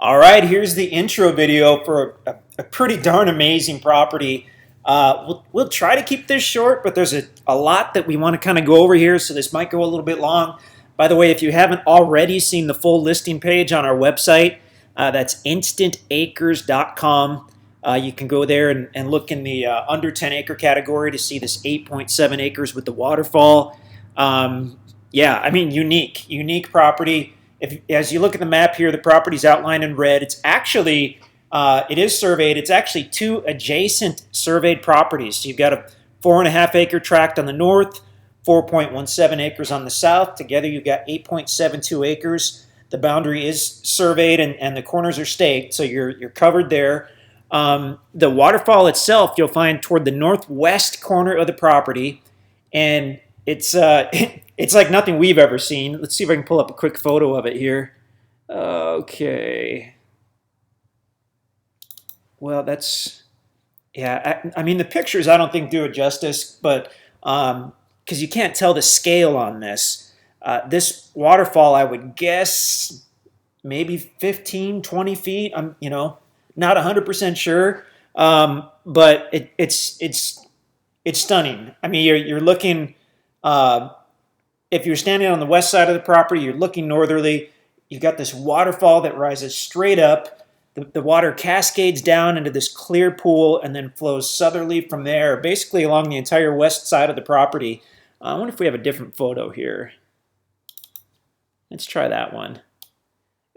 All right, here's the intro video for a pretty darn amazing property. We'll try to keep this short, but there's a lot that we want to kind of go over here, so this might go a little bit long. By the way, if you haven't already seen the full listing page on our website, that's instantacres.com. You can go there and look in the under 10 acre category to see this 8.7 acres with the waterfall. Yeah, I mean, unique property. As you look at the map here, the property's outlined in red. It's actually, it is surveyed. It's actually two adjacent surveyed properties. So you've got a 4.5 acre tract on the north, 4.17 acres on the south. Together you've got 8.72 acres. The boundary is surveyed and the corners are staked, so you're covered there. The waterfall itself you'll find toward the northwest corner of the property, and it's it's like nothing we've ever seen. Let's see if I can pull up a quick photo of it here. Okay. Well, that's, yeah, I mean, the pictures I don't think do it justice, but because you can't tell the scale on this. This waterfall, I would guess, maybe 15, 20 feet. I'm, not 100% sure, but it's stunning. I mean, you're looking. If you're standing on the west side of the property, you're looking northerly. You've got this waterfall that rises straight up. The water cascades down into this clear pool and then flows southerly from there, basically along the entire west side of the property. I wonder if we have a different photo here. Let's try that one.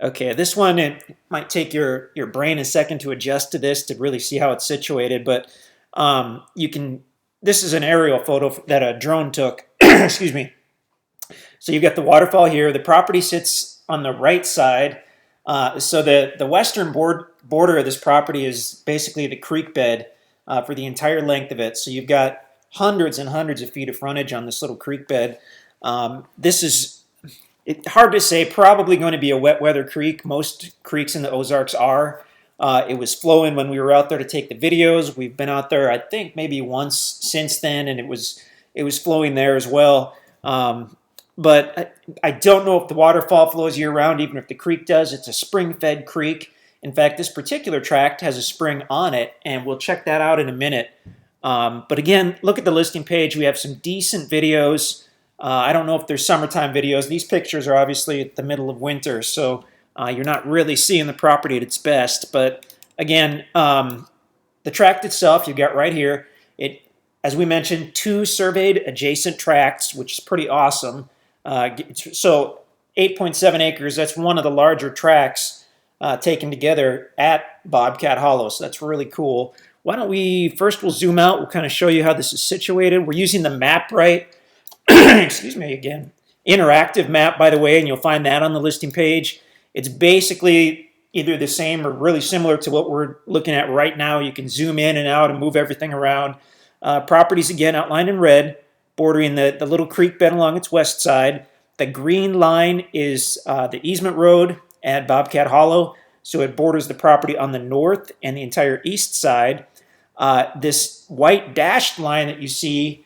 Okay, this one, it might take your brain a second to adjust to this to really see how it's situated, but this is an aerial photo that a drone took. Excuse me. So you've got the waterfall here. The property sits on the right side. So the western border of this property is basically the creek bed for the entire length of it. So you've got hundreds and hundreds of feet of frontage on this little creek bed. This is hard to say, probably going to be a wet weather creek. Most creeks in the Ozarks are. It was flowing when we were out there to take the videos. We've been out there, I think, maybe once since then, and it was flowing there as well. But I don't know if the waterfall flows year-round, even if the creek does. It's a spring-fed creek. In fact, this particular tract has a spring on it, and we'll check that out in a minute. But again, look at the listing page. We have some decent videos. I don't know if there's summertime videos. These pictures are obviously at the middle of winter, so you're not really seeing the property at its best. But again, the tract itself you've got right here. As we mentioned, two surveyed adjacent tracts, which is pretty awesome. So 8.7 acres, that's one of the larger tracts taken together at Bobcat Hollow, so that's really cool. Why don't we'll zoom out, we'll kind of show you how this is situated. We're using the map right. Excuse me again. Interactive map, by the way, and you'll find that on the listing page. It's basically either the same or really similar to what we're looking at right now. You can zoom in and out and move everything around. Properties, again, outlined in red, bordering the little creek bed along its west side. The green line is the easement road at Bobcat Hollow, so it borders the property on the north and the entire east side. This white dashed line that you see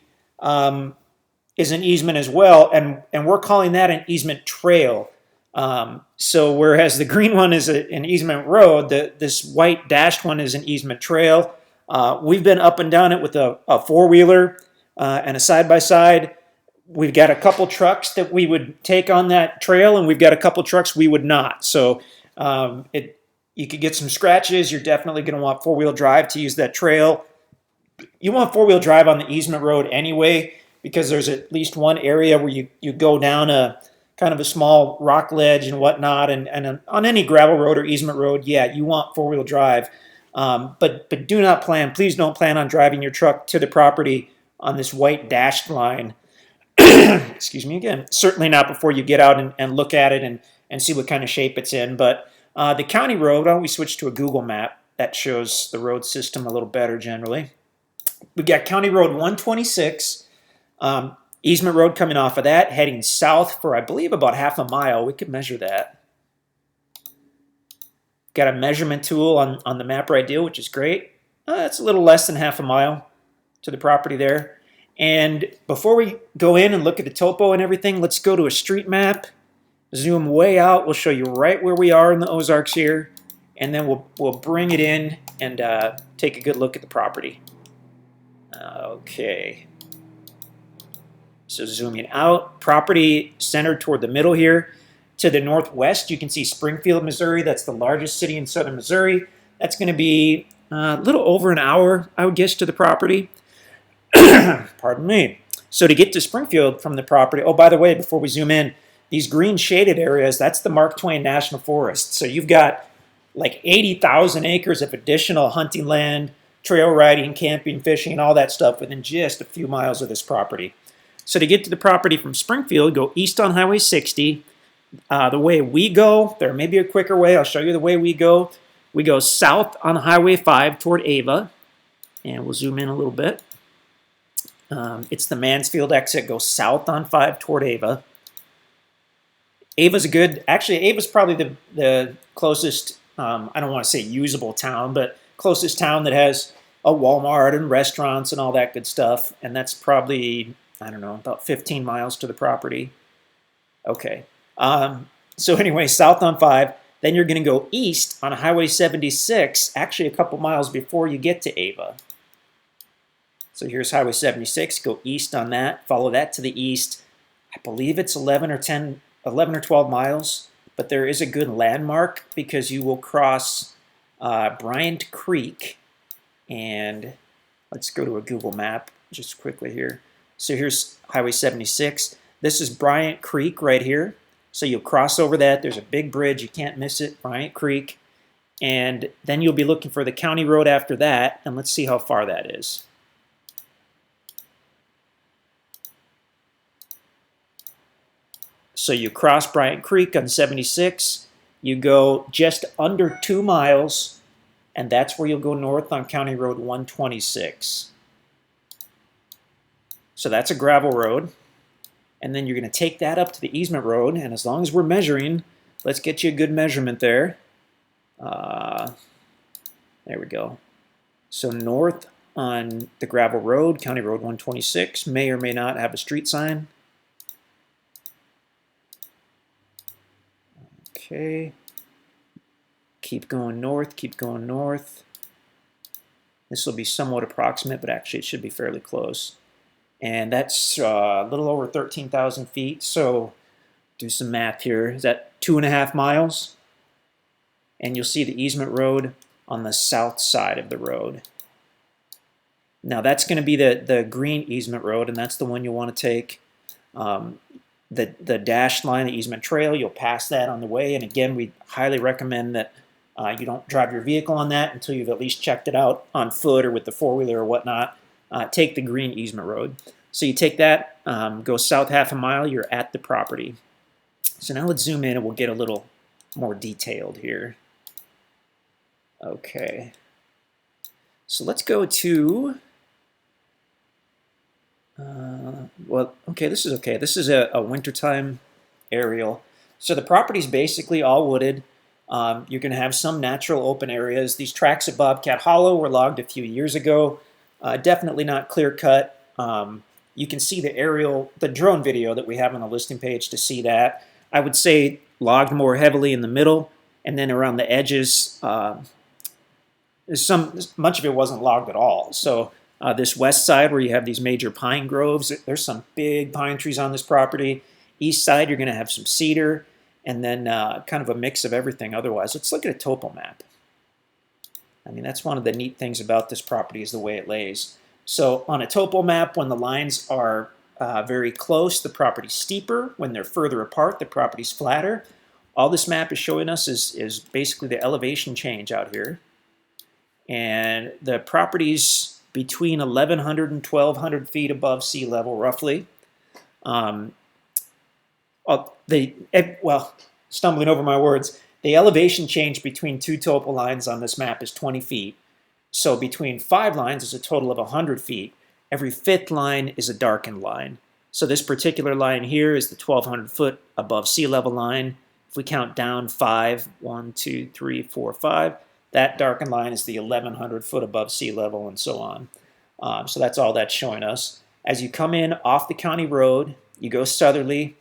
is an easement as well, and we're calling that an easement trail. So whereas the green one is an easement road, this white dashed one is an easement trail. We've been up and down it with a four-wheeler and a side-by-side. We've got a couple trucks that we would take on that trail, and we've got a couple trucks we would not. So you could get some scratches. You're definitely going to want four-wheel drive to use that trail. You want four-wheel drive on the easement road anyway, because there's at least one area where you go down a kind of a small rock ledge and whatnot, and on any gravel road or easement road, yeah, you want four-wheel drive. But please don't plan on driving your truck to the property on this white dashed line. Excuse me again. Certainly not before you get out and look at it and see what kind of shape it's in. But the county road, why don't we switch to a Google map? That shows the road system a little better generally. We've got County Road 126, easement road coming off of that, heading south for, I believe, about half a mile. We could measure that. Got a measurement tool on the map right deal, which is great. It's a little less than half a mile to the property there. And before we go in and look at the topo and everything, let's go to a street map. Zoom way out. We'll show you right where we are in the Ozarks here. and then we'll bring it in and take a good look at the property. Okay. So zooming out, property centered toward the middle here. To the northwest, you can see Springfield, Missouri. That's the largest city in southern Missouri. That's going to be a little over an hour, I would guess, to the property. Pardon me. So to get to Springfield from the property, oh, by the way, before we zoom in, these green shaded areas, that's the Mark Twain National Forest. So you've got like 80,000 acres of additional hunting land, trail riding, camping, fishing, all that stuff within just a few miles of this property. So to get to the property from Springfield, go east on Highway 60. The way we go, there may be a quicker way. I'll show you the way we go. We go south on Highway 5 toward Ava, and we'll zoom in a little bit. It's the Mansfield exit. Go south on 5 toward Ava. Ava's Ava's probably the closest, I don't want to say usable town, but closest town that has a Walmart and restaurants and all that good stuff. And that's probably, I don't know, about 15 miles to the property. Okay. So anyway, south on 5, then you're going to go east on Highway 76, actually a couple miles before you get to Ava. So here's Highway 76, go east on that, follow that to the east. I believe it's 11 or 12 miles, but there is a good landmark because you will cross Bryant Creek, and let's go to a Google map just quickly here. So here's Highway 76. This is Bryant Creek right here. So you'll cross over that. There's a big bridge. You can't miss it, Bryant Creek. And then you'll be looking for the county road after that, and let's see how far that is. So you cross Bryant Creek on 76. You go just under 2 miles, and that's where you'll go north on County Road 126. So that's a gravel road. And then you're going to take that up to the easement road, and as long as we're measuring, let's get you a good measurement there. There we go. So north on the gravel road, County Road 126, may or may not have a street sign. Okay. Keep going north, keep going north. This will be somewhat approximate, but actually it should be fairly close. And that's a little over 13,000 feet. So do some math here. Is that 2.5 miles? And you'll see the easement road on the south side of the road. Now that's going to be the green easement road, and that's the one you want to take. The dashed line, the easement trail, you'll pass that on the way. And again, we highly recommend that you don't drive your vehicle on that until you've at least checked it out on foot or with the four-wheeler or whatnot. Take the green easement road. So you take that, go south half a mile, you're at the property. So now let's zoom in and we'll get a little more detailed here. Okay. So let's go to, well, okay, this is okay. This is a wintertime aerial. So the property's basically all wooded. You're going to have some natural open areas. These tracks at Bobcat Hollow were logged a few years ago. Definitely not clear cut. You can see the drone video that we have on the listing page to see that. I would say logged more heavily in the middle, and then around the edges, much of it wasn't logged at all. So this west side where you have these major pine groves, there's some big pine trees on this property. East side, you're going to have some cedar, and then kind of a mix of everything otherwise. Let's look at a topo map. I mean, that's one of the neat things about this property is the way it lays. So on a topo map, when the lines are very close, the property's steeper. When they're further apart, the property's flatter. All this map is showing us is basically the elevation change out here. And the property's between 1,100 and 1,200 feet above sea level, roughly. Stumbling over my words, the elevation change between two topo lines on this map is 20 feet. So between 5 lines is a total of 100 feet. Every 5th line is a darkened line. So this particular line here is the 1,200 foot above sea level line. If we count down 5, 1, 2, 3, 4, 5, that darkened line is the 1,100 foot above sea level, and so on. So that's all that's showing us. As you come in off the county road, you go southerly,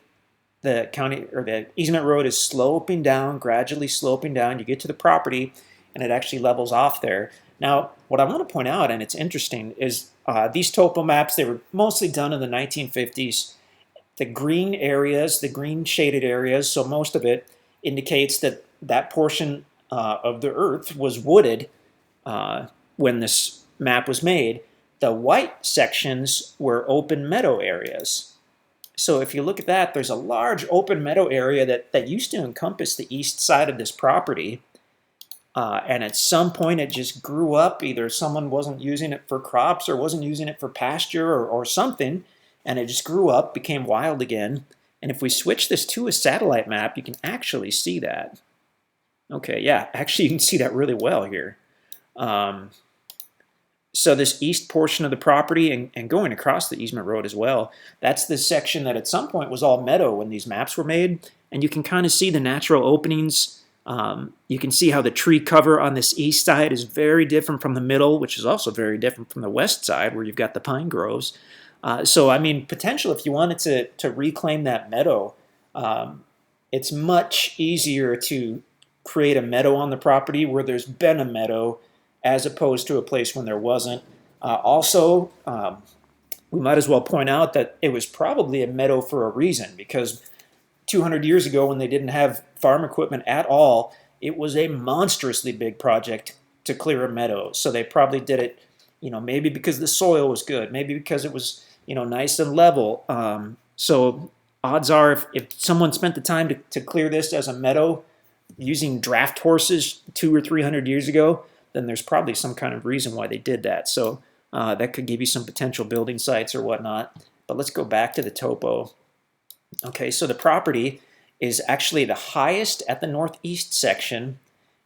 the county or the easement road is sloping down, gradually sloping down. You get to the property, and it actually levels off there. Now, what I want to point out, and it's interesting, is these topo maps, they were mostly done in the 1950s. The green areas, the green shaded areas, so most of it indicates that that portion of the earth was wooded when this map was made. The white sections were open meadow areas. So if you look at that, there's a large open meadow area that used to encompass the east side of this property. And at some point it just grew up. Either someone wasn't using it for crops or wasn't using it for pasture or something. And it just grew up, became wild again. And if we switch this to a satellite map, you can actually see that. Okay, yeah, actually you can see that really well here. So this east portion of the property and going across the easement road as well, that's the section that at some point was all meadow when these maps were made. And you can kind of see the natural openings. You can see how the tree cover on this east side is very different from the middle, which is also very different from the west side where you've got the pine groves. So, I mean, potential if you wanted to reclaim that meadow, it's much easier to create a meadow on the property where there's been a meadow as opposed to a place when there wasn't. Also, we might as well point out that it was probably a meadow for a reason, because 200 years ago when they didn't have farm equipment at all, it was a monstrously big project to clear a meadow. So they probably did it, maybe because the soil was good, maybe because it was, nice and level. So odds are if someone spent the time to clear this as a meadow using draft horses 200 or 300 years ago, then there's probably some kind of reason why they did that. So that could give you some potential building sites or whatnot. But let's go back to the topo. Okay, so the property is actually the highest at the northeast section.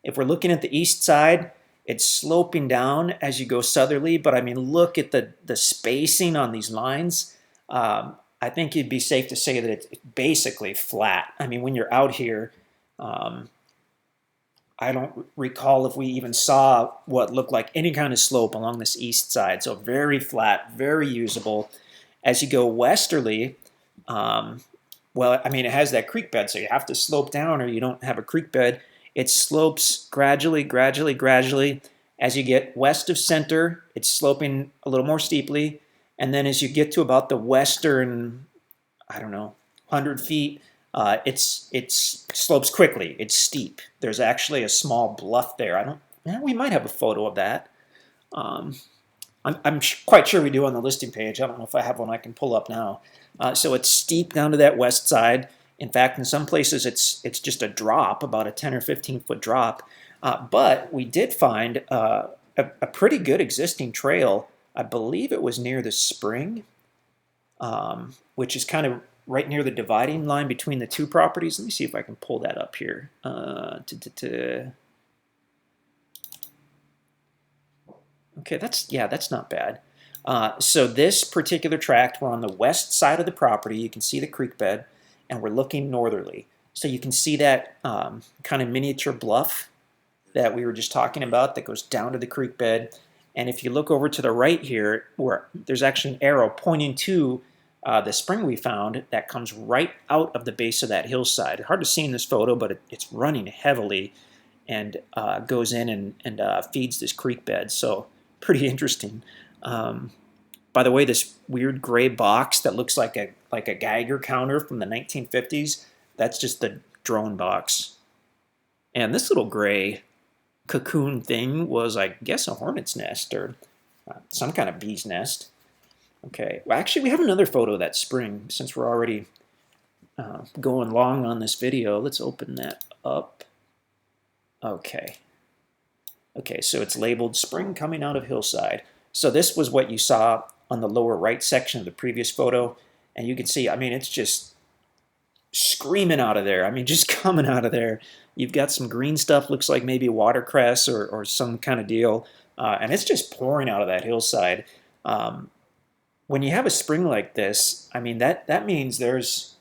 If we're looking at the east side, it's sloping down as you go southerly, but I mean, look at the spacing on these lines. I think it'd be safe to say that it's basically flat. I mean, when you're out here, I don't recall if we even saw what looked like any kind of slope along this east side. So very flat, very usable. As you go westerly, well, I mean, it has that creek bed, so you have to slope down or you don't have a creek bed. It slopes gradually, gradually, gradually. As you get west of center, it's sloping a little more steeply. And then as you get to about the western, 100 feet, it slopes quickly. It's steep. There's actually a small bluff there. We might have a photo of that. I'm quite sure we do on the listing page. I don't know if I have one I can pull up now. So it's steep down to that west side. In fact, in some places it's just a drop, about a 10 or 15 foot drop. But we did find a pretty good existing trail. I believe it was near the spring, which is kind of right near the dividing line between the two properties. Let me see if I can pull that up here. Okay, that's not bad. So this particular tract, we're on the west side of the property. You can see the creek bed, and we're looking northerly. So you can see that kind of miniature bluff that we were just talking about that goes down to the creek bed. And if you look over to the right here, where there's actually an arrow pointing to the spring we found that comes right out of the base of that hillside. Hard to see in this photo, but it's running heavily and goes in and feeds this creek bed. So pretty interesting. By the way, this weird gray box that looks like a Geiger counter from the 1950s, that's just the drone box. And this little gray cocoon thing was, I guess, a hornet's nest or some kind of bee's nest. Okay, well, actually, we have another photo of that spring since we're already going long on this video. Let's open that up. Okay, so it's labeled Spring Coming Out of Hillside. So this was what you saw on the lower right section of the previous photo. And you can see, I mean, it's just screaming out of there. I mean, just coming out of there. You've got some green stuff, looks like maybe watercress or some kind of deal. And it's just pouring out of that hillside. When you have a spring like this, I mean, that means there's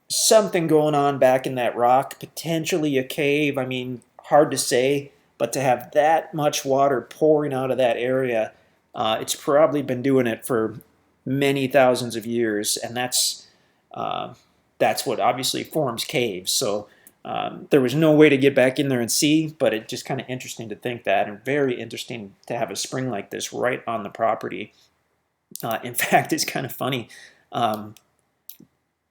something going on back in that rock, potentially a cave. I mean, hard to say, but to have that much water pouring out of that area, it's probably been doing it for many thousands of years, and that's that's what obviously forms caves. So there was no way to get back in there and see, but it's just kind of interesting to think that, and very interesting to have a spring like this right on the property. In fact, it's kind of funny. Um,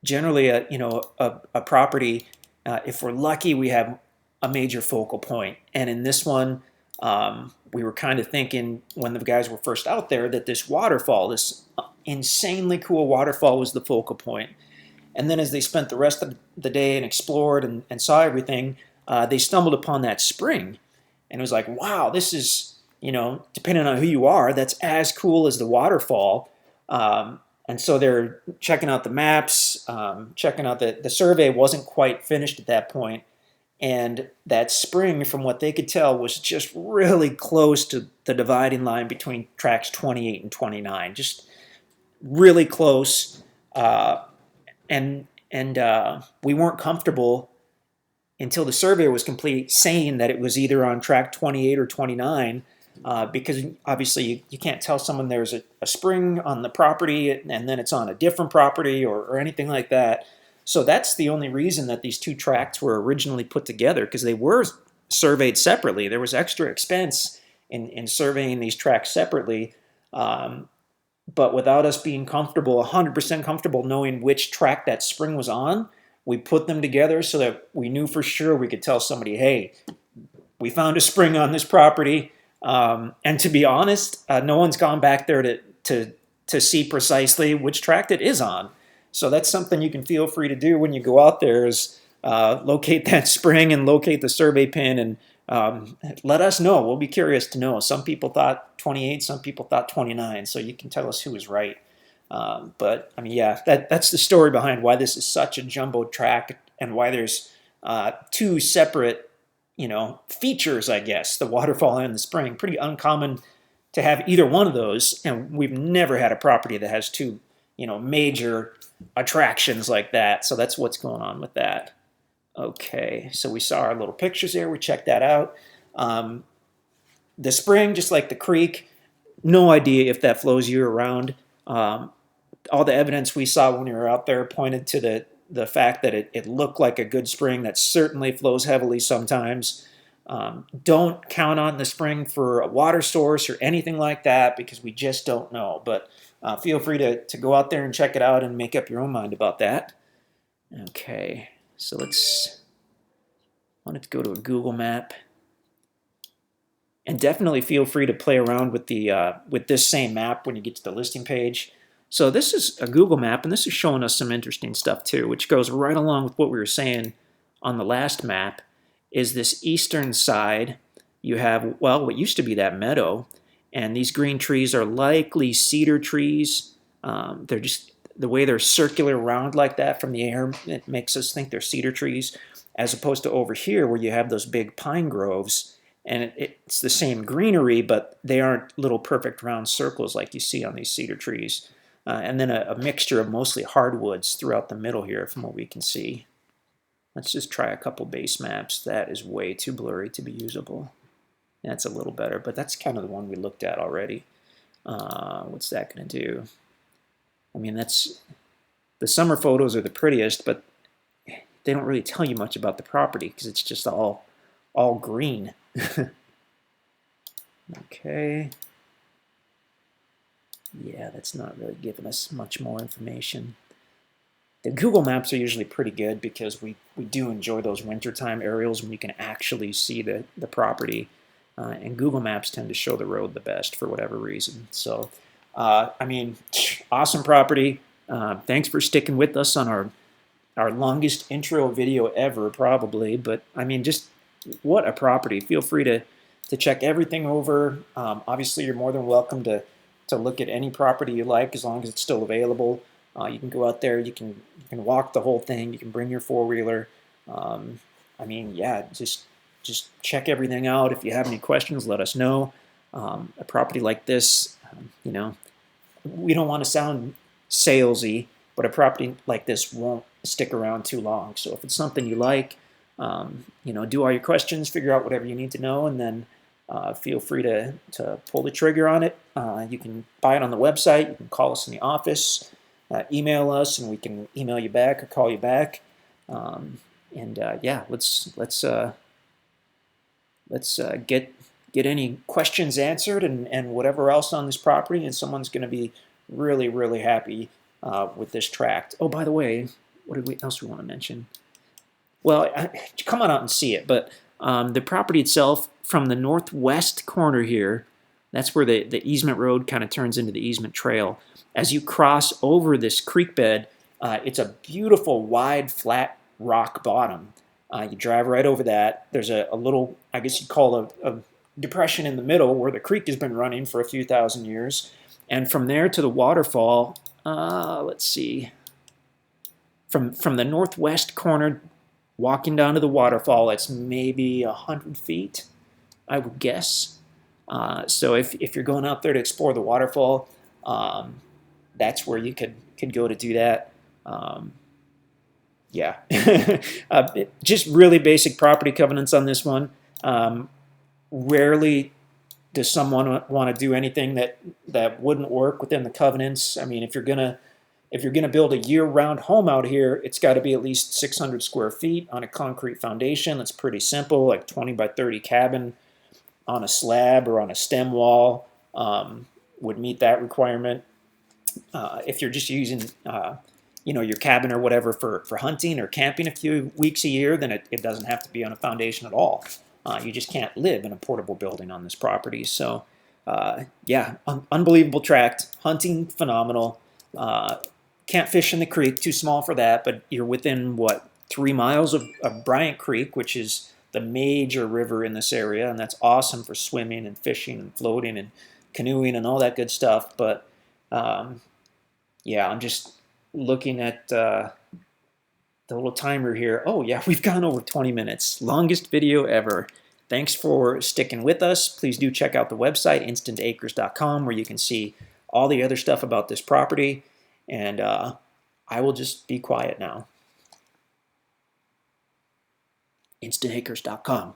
Generally, a property, if we're lucky, we have a major focal point. And in this one, we were kind of thinking when the guys were first out there that this waterfall, this insanely cool waterfall, was the focal point. And then as they spent the rest of the day and explored and saw everything, they stumbled upon that spring. And it was like, wow, this is, depending on who you are, that's as cool as the waterfall. And so they're checking out the maps, checking out the survey wasn't quite finished at that point. And that spring, from what they could tell, was just really close to the dividing line between tracks 28 and 29. Just really close. And we weren't comfortable until the survey was complete saying that it was either on track 28 or 29, because obviously you can't tell someone there's a spring on the property and then it's on a different property or anything like that. So that's the only reason that these two tracts were originally put together, because they were surveyed separately. There was extra expense in surveying these tracts separately. But without us being comfortable, 100% comfortable knowing which track that spring was on, we put them together so that we knew for sure we could tell somebody, hey, we found a spring on this property. And to be honest, no one's gone back there to see precisely which tract it is on. So that's something you can feel free to do when you go out there, is locate that spring and locate the survey pin, and let us know. We'll be curious to know. Some people thought 28, some people thought 29, so you can tell us who was right. But I mean, yeah, that's the story behind why this is such a jumbo track, and why there's two separate, features, I guess, the waterfall and the spring. Pretty uncommon to have either one of those, and we've never had a property that has two, major attractions like that. So that's what's going on with that. Okay, so we saw our little pictures there. We checked that out. The spring, just like the creek, no idea if that flows year-round. All the evidence we saw when we were out there pointed to the fact that it looked like a good spring that certainly flows heavily sometimes. Don't count on the spring for a water source or anything like that, because we just don't know. But feel free to go out there and check it out and make up your own mind about that. Okay, so wanted to go to a Google map. And definitely feel free to play around with with this same map when you get to the listing page. So this is a Google map, and this is showing us some interesting stuff too, which goes right along with what we were saying on the last map. Is this eastern side, you have, well, what used to be that meadow, and these green trees are likely cedar trees. They're just, the way they're circular round like that from the air, it makes us think they're cedar trees, as opposed to over here where you have those big pine groves, and it's the same greenery, but they aren't little perfect round circles like you see on these cedar trees. And then a mixture of mostly hardwoods throughout the middle here from what we can see. Let's just try a couple base maps. That is way too blurry to be usable. That's a little better, but that's kind of the one we looked at already. What's that going to do? I mean, the summer photos are the prettiest, but they don't really tell you much about the property because it's just all green. Okay. Yeah, that's not really giving us much more information. The Google Maps are usually pretty good because we do enjoy those wintertime aerials when you can actually see the property. And Google Maps tend to show the road the best for whatever reason. So, I mean, awesome property. Thanks for sticking with us on our longest intro video ever, probably. But, I mean, just what a property. Feel free to check everything over. Obviously, you're more than welcome to look at any property you like as long as it's still available. You can go out there, you can walk the whole thing, you can bring your four-wheeler. I mean, yeah, just check everything out. If you have any questions, let us know. A property like this, we don't want to sound salesy, but a property like this won't stick around too long. So if it's something you like, do all your questions, figure out whatever you need to know, and then feel free to pull the trigger on it. You can buy it on the website. You can call us in the office. email us, and we can email you back or call you back. Yeah, let's get any questions answered and whatever else on this property, and someone's going to be really, really happy with this tract. Oh, by the way, what else we want to mention? Well, come on out and see it, but the property itself, from the northwest corner here, that's where the easement road kind of turns into the easement trail. As you cross over this creek bed, it's a beautiful, wide, flat rock bottom. You drive right over that. There's a little, I guess you'd call a depression in the middle where the creek has been running for a few thousand years. And from there to the waterfall, let's see, from the northwest corner, walking down to the waterfall, it's maybe 100 feet, I would guess. So if you're going out there to explore the waterfall, that's where you could go to do that. Yeah, just really basic property covenants on this one. Rarely does someone want to do anything that wouldn't work within the covenants. I mean, if you're gonna build a year-round home out here, it's got to be at least 600 square feet on a concrete foundation. That's pretty simple, like 20 by 30 cabin on a slab or on a stem wall would meet that requirement. If you're just using your cabin or whatever for hunting or camping a few weeks a year, then it doesn't have to be on a foundation at all. You just can't live in a portable building on this property. So, yeah, unbelievable tract. Hunting, phenomenal. Can't fish in the creek, too small for that, but you're within, 3 miles of Bryant Creek, which is the major river in this area, and that's awesome for swimming and fishing and floating and canoeing and all that good stuff. But, yeah, I'm just looking at the little timer here. Oh, yeah, we've gone over 20 minutes. Longest video ever. Thanks for sticking with us. Please do check out the website, instantacres.com, where you can see all the other stuff about this property. And I will just be quiet now. instantacres.com.